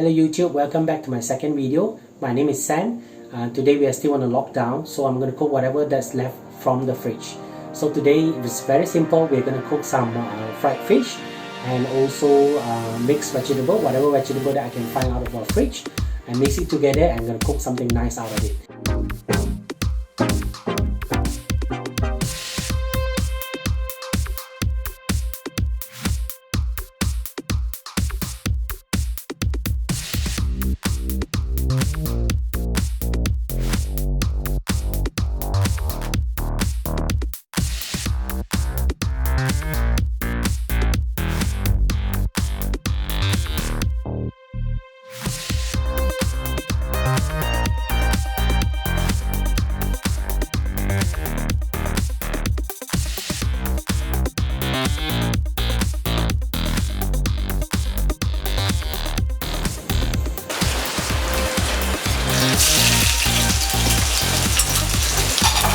Hello YouTube, welcome back to my second video. My name is San. Today we are still on a lockdown, so I'm going to cook whatever that's left from the fridge. So today it's very simple. We're going to cook some fried fish and also mixed vegetable, whatever vegetable that I can find out of our fridge, and mix it together and I'm going to cook something nice out of it.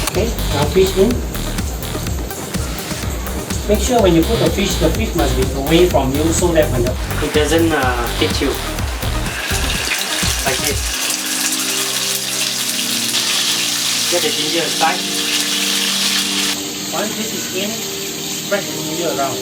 Okay, now fish in. Make sure when you put the fish must be away from you so that when it doesn't hit you. Like this. Get the ginger aside. Once this is in, spread the ginger around.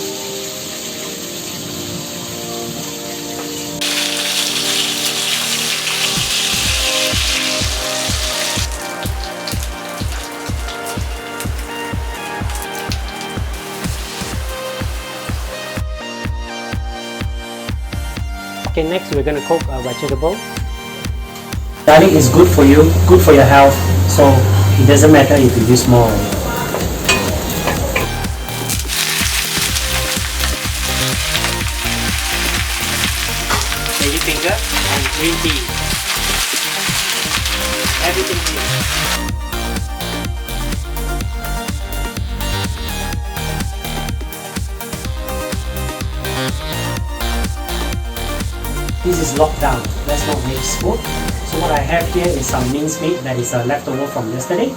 Okay, next we're going to cook a vegetable. Garlic is good for you, good for your health, so it doesn't matter if you use more. Lady finger and green tea. Everything here. This is locked down. Let's not mix food. So what I have here is some minced meat that is left over from yesterday.